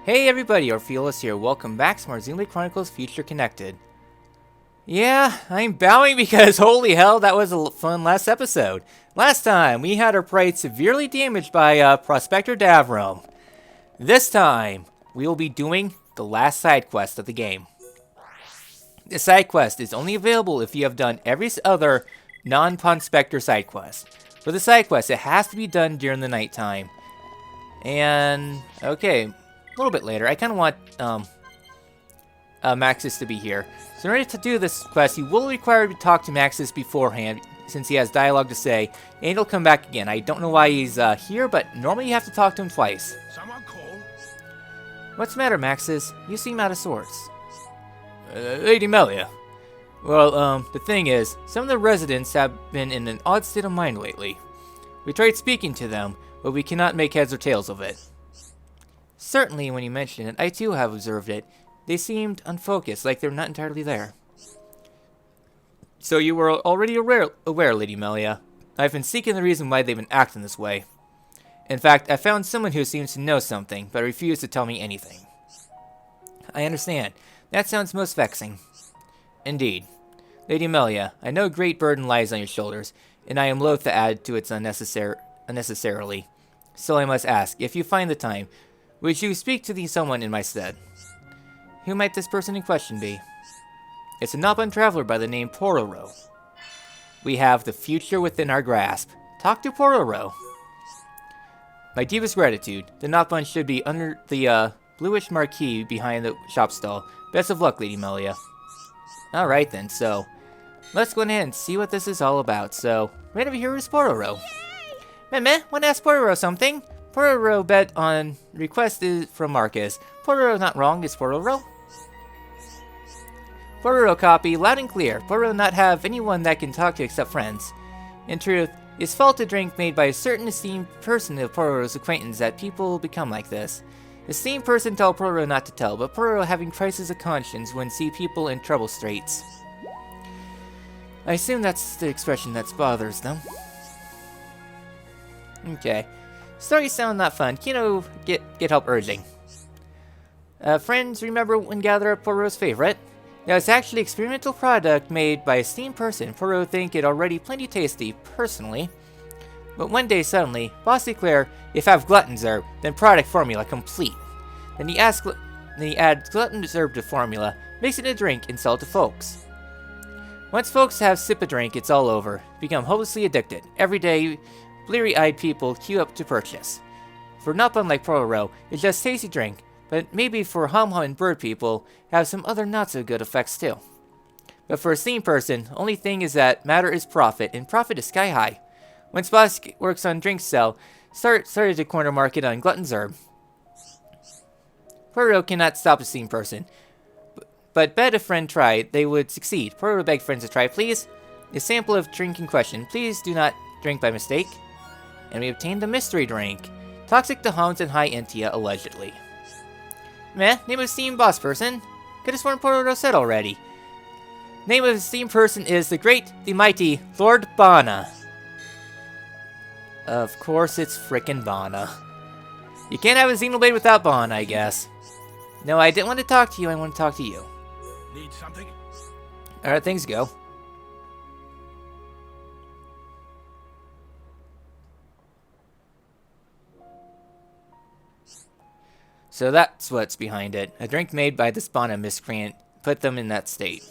Hey everybody, Orpheolus here. Welcome back to more Xenoblade Chronicles Future Connected. Yeah, I'm bowing because holy hell, that was a fun last episode. Last time, we had our pride severely damaged by Prospector Davrom. This time, we will be doing the last side quest of the game. The side quest is only available if you have done every other non-Prospector side quest. For the side quest, it has to be done during the nighttime. And, okay, a little bit later, I kind of want Maxis to be here. So in order to do this quest, you will require to talk to Maxis beforehand, since he has dialogue to say, and he'll come back again. I don't know why he's here, but normally you have to talk to him twice. Someone call? What's the matter, Maxis? You seem out of sorts. Lady Melia. Well, the thing is, some of the residents have been in an odd state of mind lately. We tried speaking to them, but we cannot make heads or tails of it. Certainly, when you mention it, I too have observed it. They seemed unfocused, like they're not entirely there. So you were already aware, Lady Melia. I've been seeking the reason why they've been acting this way. In fact, I found someone who seems to know something, but refused to tell me anything. I understand. That sounds most vexing. Indeed. Lady Melia, I know a great burden lies on your shoulders, and I am loath to add to it unnecessarily. So I must ask, if you find the time, would you speak to someone in my stead? Who might this person in question be? It's a Nopon traveler by the name Pororo. We have the future within our grasp. Talk to Pororo. My deepest gratitude. The Nopon should be under the bluish marquee behind the shop stall. Best of luck, Lady Melia. Alright then, so let's go ahead and see what this is all about. So, right over here is Pororo. Meh, wanna ask Pororo something? Pororo bet on request from Marcus. Pororo not wrong, is Pororo? Pororo copy, loud and clear. Pororo not have anyone that can talk to except friends. In truth, it's fault a drink made by a certain esteemed person of Pororo's acquaintance that people become like this. Esteemed person tell Pororo not to tell, but Pororo having crisis of conscience when see people in trouble straits. I assume that's the expression that bothers them. Okay. Stories sound not fun. Kino, get help urging. Friends, remember when gather up Pororo's favorite? Now, it's actually experimental product made by a esteemed person. Pororo think it already plenty tasty, personally. But one day, suddenly, boss declare, if have glutton's herb, then product formula complete. Then he adds glutton's herb to formula, makes it a drink, and sell it to folks. Once folks have sip a drink, it's all over. Become hopelessly addicted. Every day, bleary-eyed people queue up to purchase. For not unlike Pororo, it's just tasty drink, but maybe for hum and bird people, have some other not-so-good effects too. But for a esteemed person, only thing is that matter is profit, and profit is sky-high. When Boss works on drink sell, started to corner market on glutton's herb. Pororo cannot stop a esteemed person, but bet a friend tried, they would succeed. Pororo begged friends to try, please. A sample of drink in question, please do not drink by mistake. And we obtained the mystery drink. Toxic to hounds and high entia, allegedly. Meh, name of esteemed boss person. Could have sworn Pororo said already. Name of esteemed person is the great, the mighty, Lord Bana. Of course it's frickin' Bana. You can't have a Xenoblade without Bana, I guess. No, I didn't want to talk to you, I want to talk to you. Need something? Alright, things go. So that's what's behind it. A drink made by this Bana miscreant put them in that state.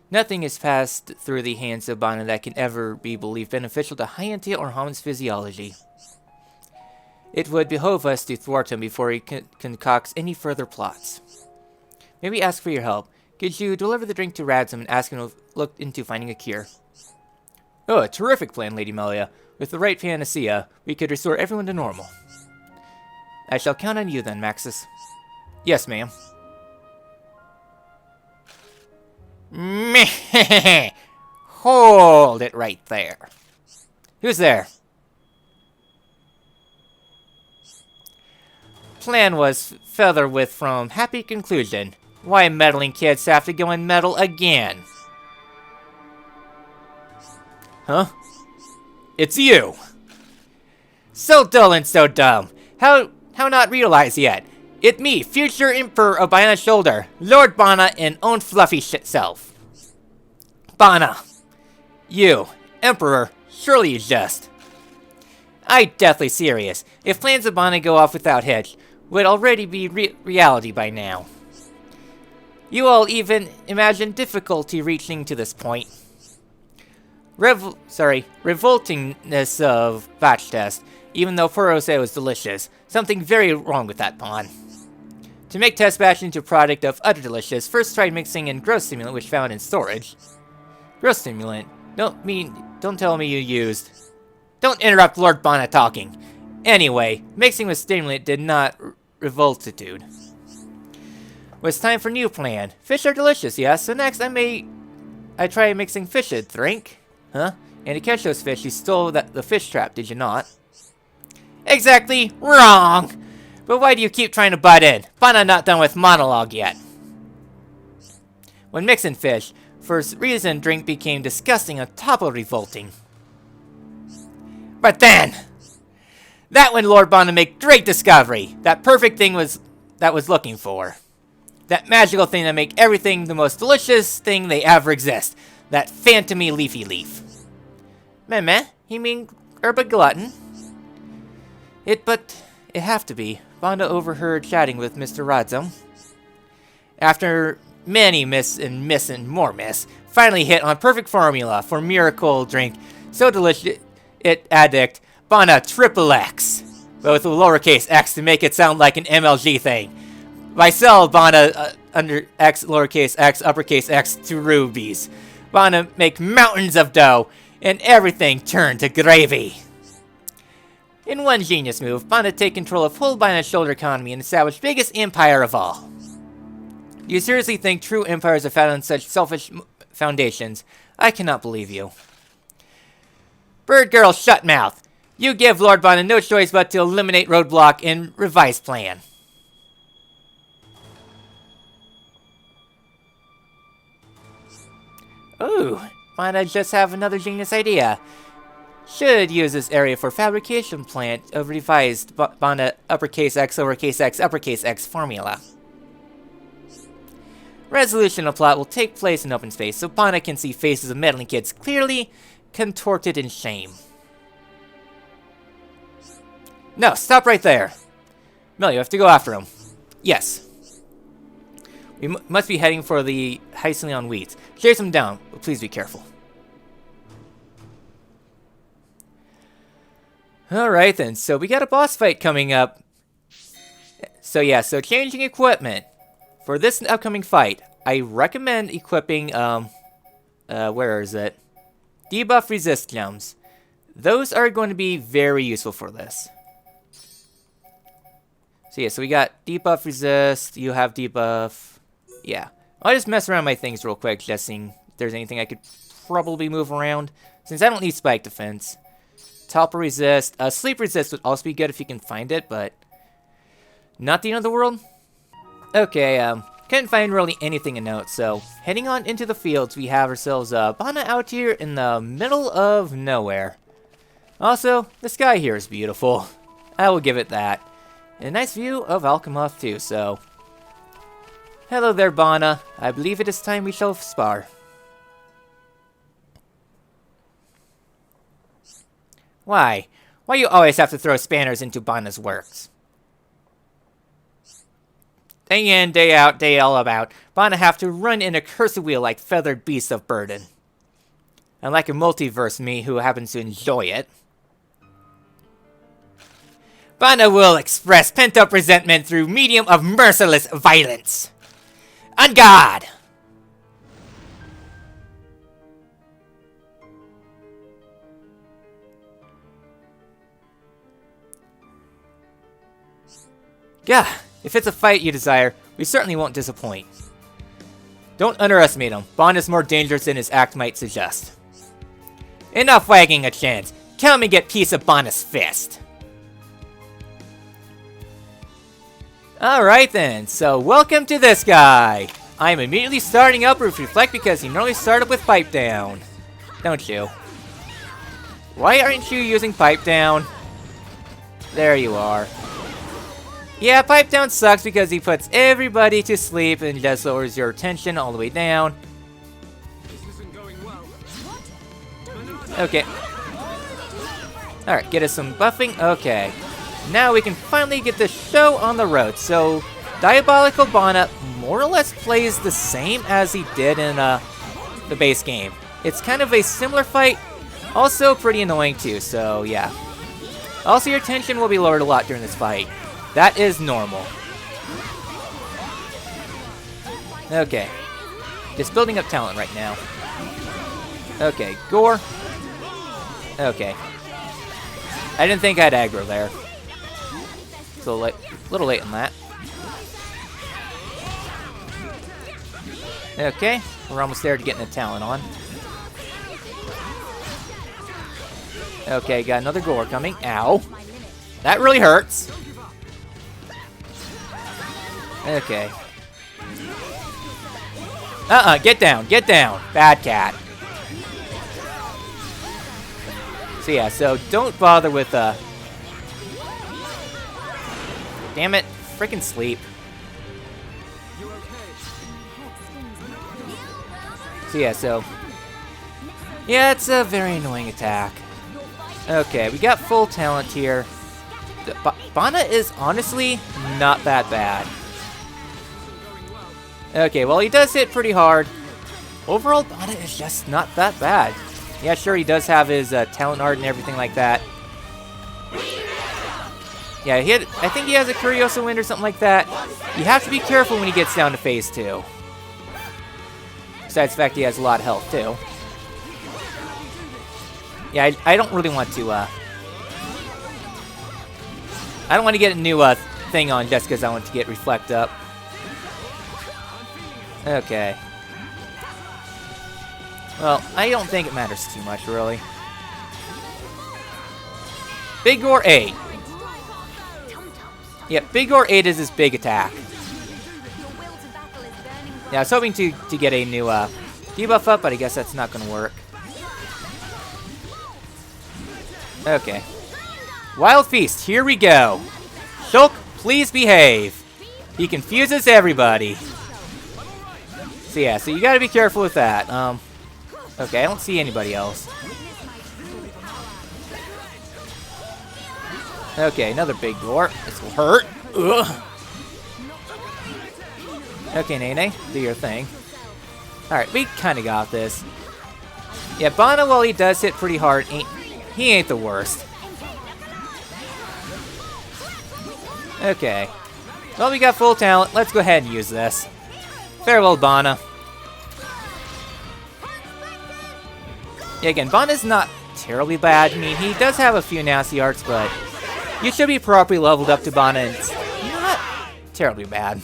Nothing is passed through the hands of Bana that can ever be believed beneficial to Hyantia or Haman's physiology. It would behoove us to thwart him before he concocts any further plots. Maybe ask for your help. Could you deliver the drink to Radzim and ask him to look into finding a cure? Oh, a terrific plan, Lady Melia. With the right panacea, we could restore everyone to normal. I shall count on you then, Maxis. Yes, ma'am. Meh. Hold it right there. Who's there? Plan was feather with from happy conclusion. Why meddling kids have to go and meddle again? Huh? It's you! So dull and so dumb. How not realize yet? It me, future Emperor of Bana's shoulder, Lord Bana and own fluffy shit self. Bana, you, Emperor, surely you jest. I deathly serious. If plans of Bana go off without hitch, would already be reality by now. You all even imagine difficulty reaching to this point. Revoltingness of batch test, even though Porose was delicious. Something very wrong with that pawn. To make test batch into a product of utter delicious, first tried mixing in growth stimulant which found in storage. Growth stimulant? Don't tell me you used. Don't interrupt Lord Bana talking. Anyway, mixing with stimulant did not revoltitude. Was time for new plan. Fish are delicious, yes, so next I try mixing fish'd drink. Huh? And to catch those fish, you stole the fish trap, did you not? Exactly wrong! But why do you keep trying to butt in? Bana not done with monologue yet. When mixing fish, for some reason drink became disgusting on top of revolting. But then, that when Lord Bana made great discovery, that perfect thing that was looking for. That magical thing that make everything the most delicious thing they ever exist. That phantomy leafy leaf. Meh, you mean herba glutton? But it have to be. Bana overheard chatting with Mr. Radzum. After many miss and more miss, finally hit on perfect formula for miracle drink. So delicious it addict, Bana triple X. But with a lowercase x to make it sound like an MLG thing. By sell Bana under X, lowercase x, uppercase X to rubies. Bana make mountains of dough, and everything turned to gravy. In one genius move, Bana take control of whole Bana's shoulder economy and establish biggest empire of all. Do you seriously think true empires are founded on such selfish foundations? I cannot believe you. Bird girl, shut mouth. You give Lord Bana no choice but to eliminate roadblock and revise plan. Ooh, Bana just have another genius idea. Should use this area for fabrication plant of revised Bana uppercase X, uppercase X formula. Resolution of plot will take place in open space, so Bana can see faces of meddling kids clearly contorted in shame. No, stop right there. Mel, you have to go after him. Yes. We must be heading for the Hycelion weeds. Chase him down, but please be careful. Alright then, so we got a boss fight coming up. So changing equipment. For this upcoming fight, I recommend equipping, where is it? Debuff resist gems. Those are going to be very useful for this. So we got debuff resist, you have debuff, yeah. I'll just mess around my things real quick, just seeing if there's anything I could probably move around, since I don't need spike defense. Teleport resist, sleep resist would also be good if you can find it, but not the end of the world. Okay, couldn't find really anything to note, so heading on into the fields, we have ourselves Bana out here in the middle of nowhere. Also, the sky here is beautiful. I will give it that. And a nice view of Alchemoth too, so... Hello there, Bana. I believe it is time we shall spar. Why? Why you always have to throw spanners into Bana's works? Day in, day out, day all about, Bana have to run in a cursed wheel like feathered beasts of burden. Unlike a multiverse me who happens to enjoy it. Bana will express pent-up resentment through medium of merciless violence. On guard! Yeah, if it's a fight you desire, we certainly won't disappoint. Don't underestimate him. Bana is more dangerous than his act might suggest. Enough wagging a chance. Come and get piece of Bana's fist. Alright then, so welcome to this guy. I'm immediately starting up with Reflect because you normally start up with Pipe Down. Don't you? Why aren't you using Pipe Down? There you are. Yeah, pipe down sucks because he puts everybody to sleep and just lowers your tension all the way down. Okay. Alright, get us some buffing. Okay. Now we can finally get the show on the road. So, Diabolical Bana more or less plays the same as he did in the base game. It's kind of a similar fight, also pretty annoying too, so yeah. Also, your tension will be lowered a lot during this fight. That is normal. Okay. Just building up talent right now. Okay, Gore. Okay. I didn't think I'd aggro there. So a little late on that. Okay, we're almost there to getting the talent on. Okay, got another Gore coming. Ow. That really hurts. Okay. Get down, get down. Bad cat. So yeah, so don't bother with, damn it, freaking sleep. So yeah, yeah, it's a very annoying attack. Okay, we got full talent here. Bana is honestly not that bad. Okay, well, he does hit pretty hard. Overall, Bana is just not that bad. Yeah, sure, he does have his talent art and everything like that. Yeah, I think he has a Curioso Wind or something like that. You have to be careful when he gets down to phase 2. Besides the fact he has a lot of health, too. Yeah, I don't really want to, I don't want to get a new, thing on just because I want to get Reflect up. Okay. Well, I don't think it matters too much, really. Big Gore 8. Yeah, Big Gore 8 is his big attack. Yeah, I was hoping to get a new debuff up, but I guess that's not going to work. Okay. Wild Feast, here we go. Shulk, please behave. He confuses everybody. So yeah, so you gotta be careful with that. Okay, I don't see anybody else. Okay, another big Gore. This will hurt. Ugh. Okay, Nene, do your thing. Alright, we kinda got this. Yeah, Bana, while he does hit pretty hard, he ain't the worst. Okay. Well, we got full talent. Let's go ahead and use this. Farewell, Bana. Yeah, again, Bana's not terribly bad. I mean, he does have a few nasty arts, but you should be properly leveled up to Bana, and it's not terribly bad.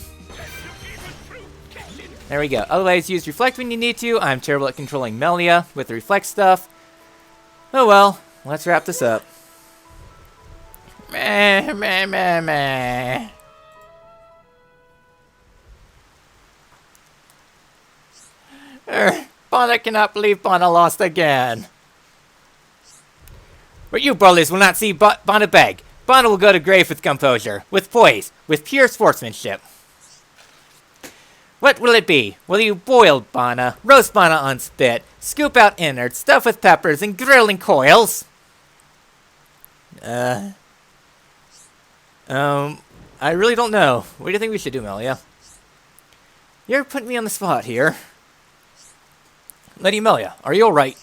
There we go. Otherwise, use Reflect when you need to. I'm terrible at controlling Melia with the Reflect stuff. Oh well, let's wrap this up. Meh, meh, meh, meh. Bana cannot believe Bana lost again. But you bullies will not see Bana beg. Bana will go to grave with composure, with poise, with pure sportsmanship. What will it be? Will you boil Bana, roast Bana on spit, scoop out innards, stuff with peppers, and grill in coils? I really don't know. What do you think we should do, Melia? You're putting me on the spot here. Lady Melia, are you alright?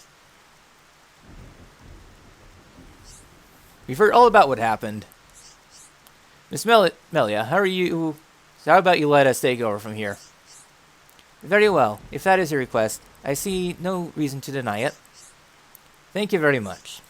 We've heard all about what happened. Miss Melia, how about you let us take over from here? Very well. If that is your request, I see no reason to deny it. Thank you very much.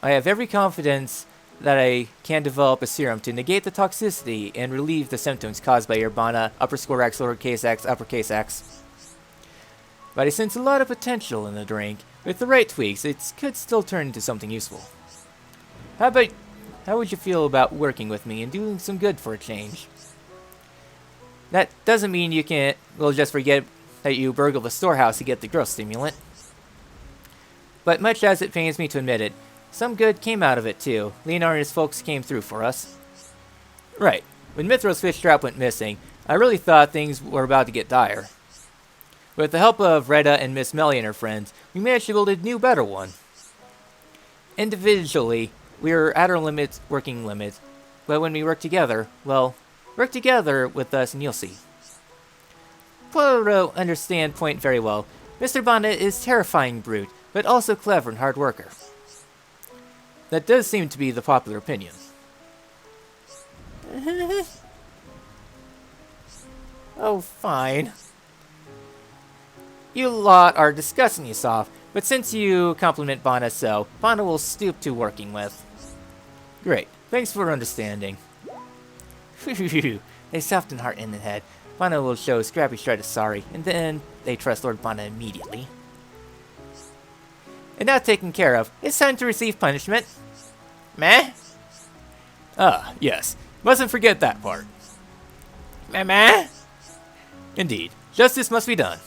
I have every confidence that I can develop a serum to negate the toxicity and relieve the symptoms caused by your Bana _X X X. But I sense a lot of potential in the drink. With the right tweaks, it could still turn into something useful. How would you feel about working with me and doing some good for a change? That doesn't mean you can't, well, just forget that you burgled the storehouse to get the growth stimulant. But much as it pains me to admit it, some good came out of it too. Leonard and his folks came through for us. Right. When Mithra's fish trap went missing, I really thought things were about to get dire. With the help of Retta and Miss Melly and her friends, we managed to build a new, better one. Individually, we were at our limits, working limits, but when we work together, well, work together with us and you'll see. Poirot understand point very well. Mr. Bonnet is terrifying brute, but also clever and hard worker. That does seem to be the popular opinion. Oh, fine. You lot are discussing yourself, but since you compliment Bonnet so, Bonnet will stoop to working with. Great. Thanks for understanding. They soften heart in the head. Bonnet will show Scrappy shred of sorry, and then they trust Lord Bonnet immediately. And now taken care of, it's time to receive punishment. Meh? Ah, yes. Mustn't forget that part. Meh? Indeed. Justice must be done.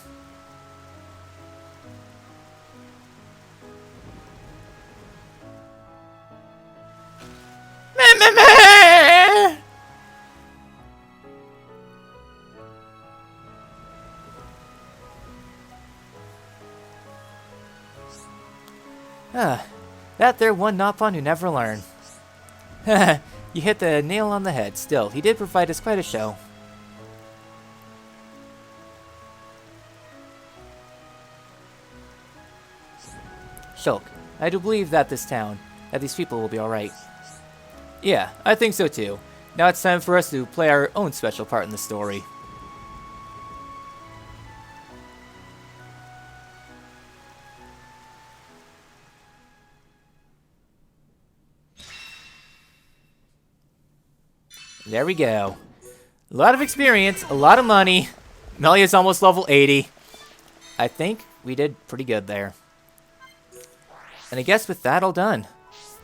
Meh! That there one Nopon who never learned. You hit the nail on the head. Still, he did provide us quite a show. Shulk, I do believe that these people will be alright. Yeah, I think so too. Now it's time for us to play our own special part in the story. There we go. A lot of experience, a lot of money. Melia's almost level 80. I think we did pretty good there. And I guess with that all done,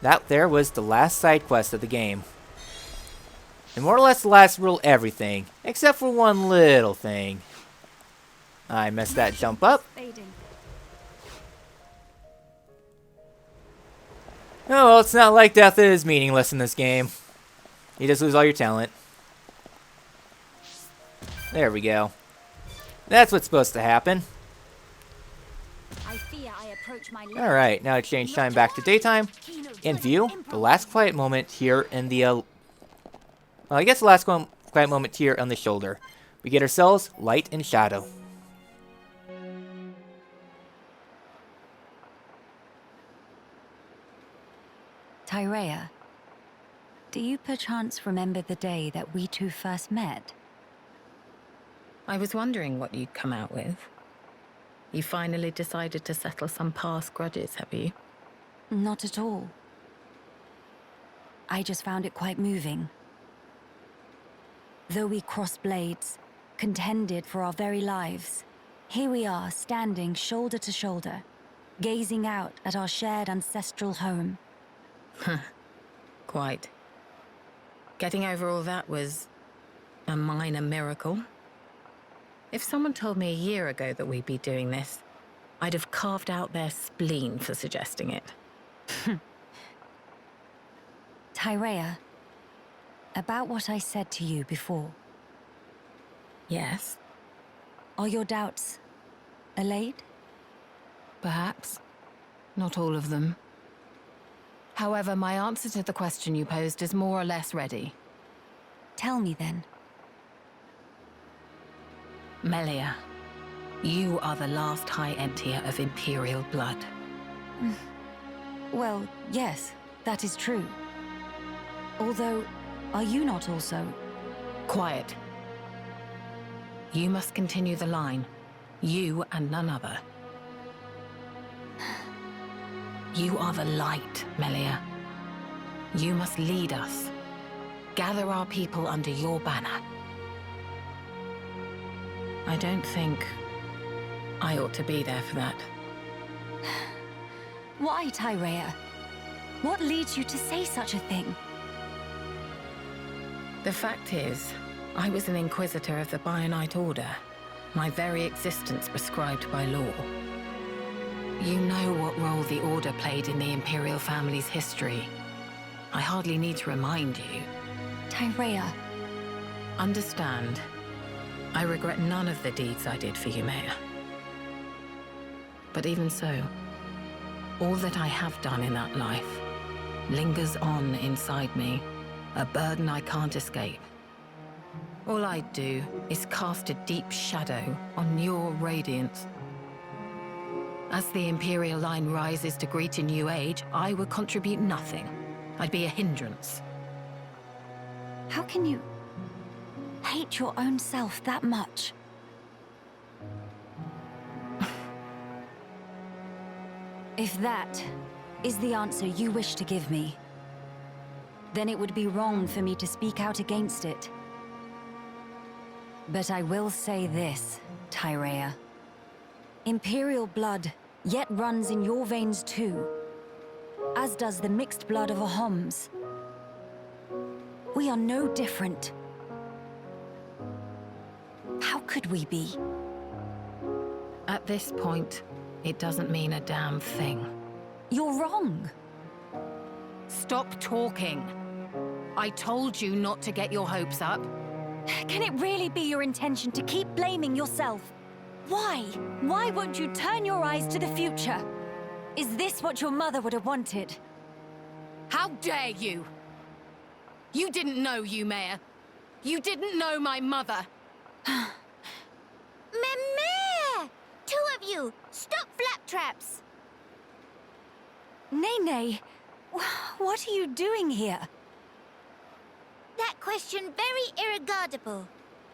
that there was the last side quest of the game. And more or less the last real everything, except for one little thing. I messed that jump up. Oh well, it's not like death is meaningless in this game. You just lose all your talent. There we go. That's what's supposed to happen. Alright, now to change time back to daytime. In view, the last quiet moment here in the... well, I guess the last quiet moment here on the shoulder. We get ourselves light and shadow. Tyrea, do you perchance remember the day that we two first met? I was wondering what you'd come out with. You finally decided to settle some past grudges, have you? Not at all. I just found it quite moving. Though we crossed blades, contended for our very lives, here we are standing shoulder to shoulder, gazing out at our shared ancestral home. Quite. Getting over all that was a minor miracle. If someone told me a year ago that we'd be doing this, I'd have carved out their spleen for suggesting it. Tyrea, about what I said to you before. Yes? Are your doubts allayed? Perhaps. Not all of them. However, my answer to the question you posed is more or less ready. Tell me then. Melia, you are the last High Entier of Imperial blood. Well, yes, that is true. Although, are you not also? Quiet. You must continue the line. You and none other. You are the light, Melia. You must lead us. Gather our people under your banner. I don't think I ought to be there for that. Why, Tyrea? What leads you to say such a thing? The fact is, I was an Inquisitor of the Bionite Order, my very existence prescribed by law. You know what role the Order played in the Imperial family's history. I hardly need to remind you. Tyrea, Understand, I regret none of the deeds I did for Yumea. But even so, all that I have done in that life lingers on inside me, a burden I can't escape. All I do is cast a deep shadow on your radiance. As the Imperial line rises to greet a new age, I would contribute nothing. I'd be a hindrance. how can you hate your own self that much? If that is the answer you wish to give me, then it would be wrong for me to speak out against it. But I will say this, Tyrea. Imperial blood yet runs in your veins too, as does the mixed blood of Ahoms. We are no different. How could we be? At this point, it doesn't mean a damn thing. You're wrong. Stop talking. I told you not to get your hopes up. Can it really be your intention to keep blaming yourself? Why? Why won't you turn your eyes to the future? Is this what your mother would have wanted? How dare you? You didn't know Yumea. You didn't know my mother. Mimir! Two of you, stop flaptraps! Nene, what are you doing here? That question very irregardable.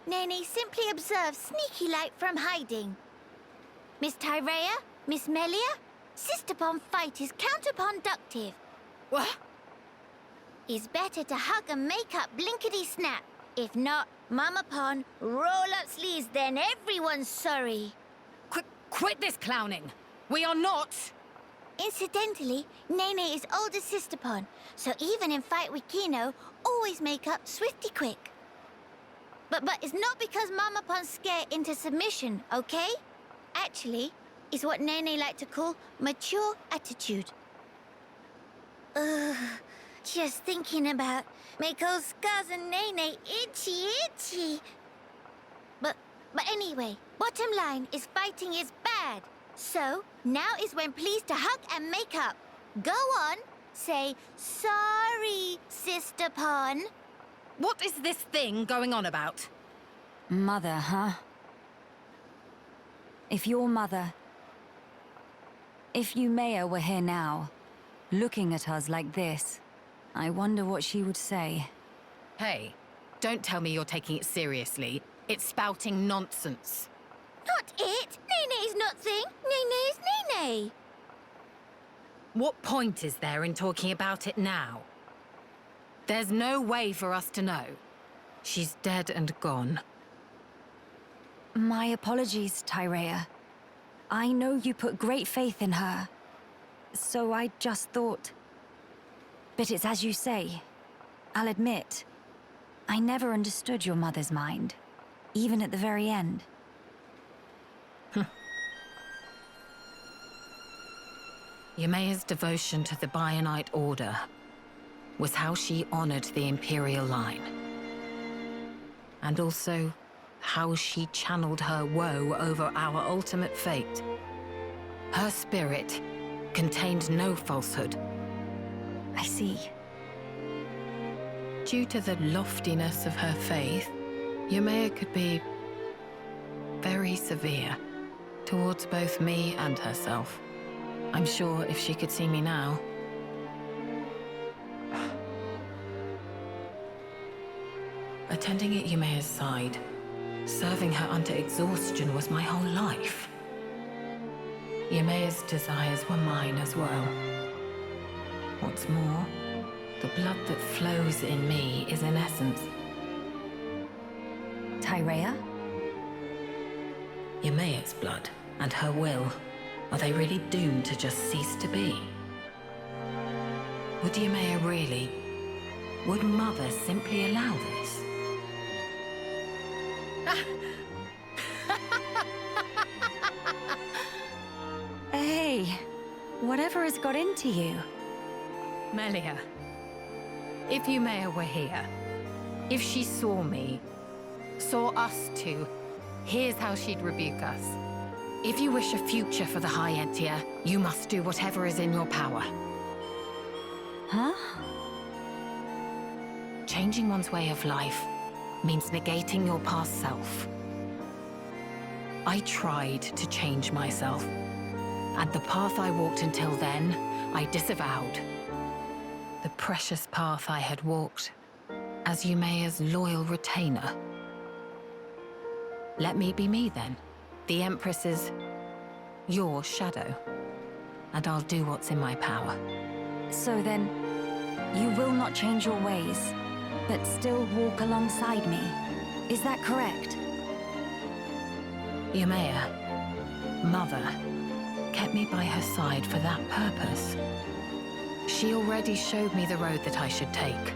Nene simply observes sneaky-like from hiding. Miss Tyrea, Miss Melia, sister-pon fight is counterproductive. What? It's better to hug and make up blinkety-snap. If not, Mama-pon, roll up sleeves, then everyone's sorry. Quit this clowning. We are not. Incidentally, Nene is older sister-pon, so even in fight with Kino, always make up swifty quick. But it's not because Mama-pon scare into submission, okay? Actually, it's what Nene like to call mature attitude. Ugh, just thinking about make old scars and Nene itchy. But anyway, bottom line is fighting is bad. So, now is when pleased to hug and make up. Go on, say, sorry, sister-pon. What is this thing going on about? Mother, huh? If your mother... If Yumea were here now, looking at us like this, I wonder what she would say. Hey, don't tell me you're taking it seriously. It's spouting nonsense. Not it! Nene is not thing. Nene is Nene. What point is there in talking about it now? There's no way for us to know. She's dead and gone. My apologies, Tyrea. I know you put great faith in her. So I just thought... But it's as you say. I'll admit, I never understood your mother's mind. Even at the very end. Yumea's devotion to the Bionite Order was how she honored the Imperial line. And also, how she channeled her woe over our ultimate fate. Her spirit contained no falsehood. I see. Due to the loftiness of her faith, Yumea could be very severe towards both me and herself. I'm sure if she could see me now... Attending at Yumea's side, serving her unto exhaustion was my whole life. Yumea's desires were mine as well. What's more, the blood that flows in me is in essence Tyrea? Yumea's blood and her will. Are they really doomed to just cease to be? Would Yumea really? Would Mother simply allow this? Hey, Whatever has got into you? Melia, if Eumea were here, if she saw me, saw us two, here's how she'd rebuke us. If you wish a future for the High Entia, you must do whatever is in your power. Huh? Changing one's way of life means negating your past self. I tried to change myself, and the path I walked until then, I disavowed. The precious path I had walked as Eumea's loyal retainer. Let me be me then. The Empress's your shadow, and I'll do what's in my power. So then, you will not change your ways, but still walk alongside me. Is that correct? Eumea, Mother, kept me by her side for that purpose. She already showed me the road that I should take.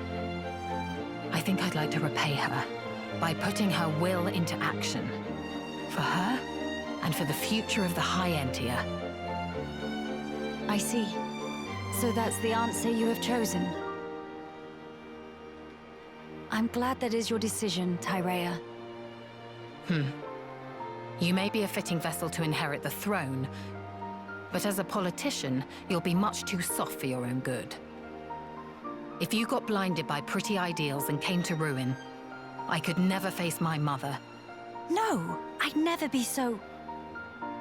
I think I'd like to repay her by putting her will into action. For her, and for the future of the High Entia. I see. So that's the answer you have chosen. I'm glad that is your decision, Tyrea. You may be a fitting vessel to inherit the throne, but as a politician, you'll be much too soft for your own good. If you got blinded by pretty ideals and came to ruin, I could never face my mother. No, I'd never be so...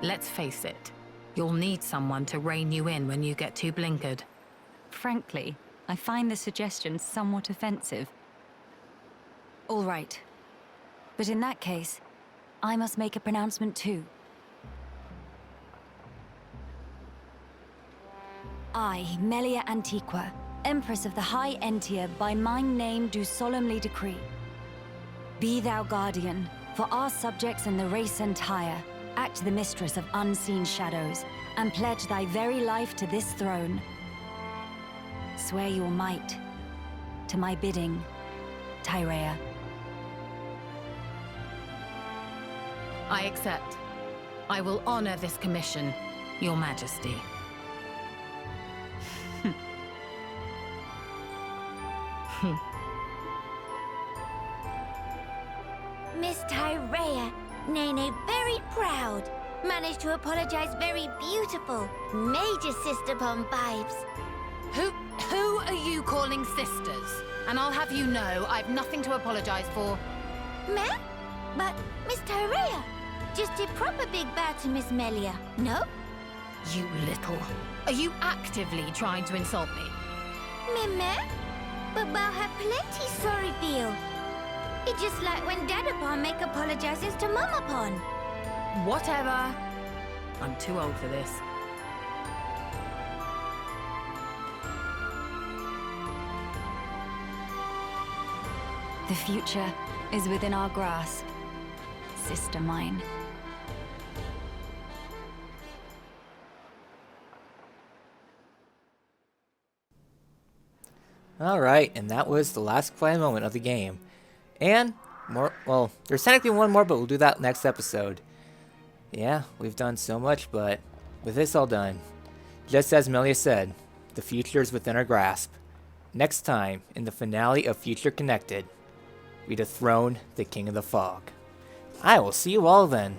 Let's face it, you'll need someone to rein you in when you get too blinkered. Frankly, I find the suggestion somewhat offensive. All right. But in that case, I must make a pronouncement too. I, Melia Antiqua, Empress of the High Entia, by my name do solemnly decree. Be thou guardian, for our subjects and the race entire, act the mistress of unseen shadows, and pledge thy very life to this throne. Swear your might, to my bidding, Tyrea. I accept. I will honor this commission, Your Majesty. Miss Tyrea, Nene very proud. Managed to apologize very beautiful. Major sister bomb vibes. Who are you calling sisters? And I'll have you know, I've nothing to apologize for. Me? But Miss Tyrea just did proper big bow to Miss Melia, no? You little... Are you actively trying to insult me? Me? But bow have plenty sorry feel. It's just like when Dadapon make apologizes to Mamapon. Whatever. I'm too old for this. The future is within our grasp, sister mine. Alright, and that was the last quiet moment of the game. And, more, well, there's technically one more, but we'll do that next episode. Yeah, we've done so much, but with this all done, just as Melia said, the future is within our grasp. Next time, in the finale of Future Connected, we dethrone the King of the Fog. I will see you all then.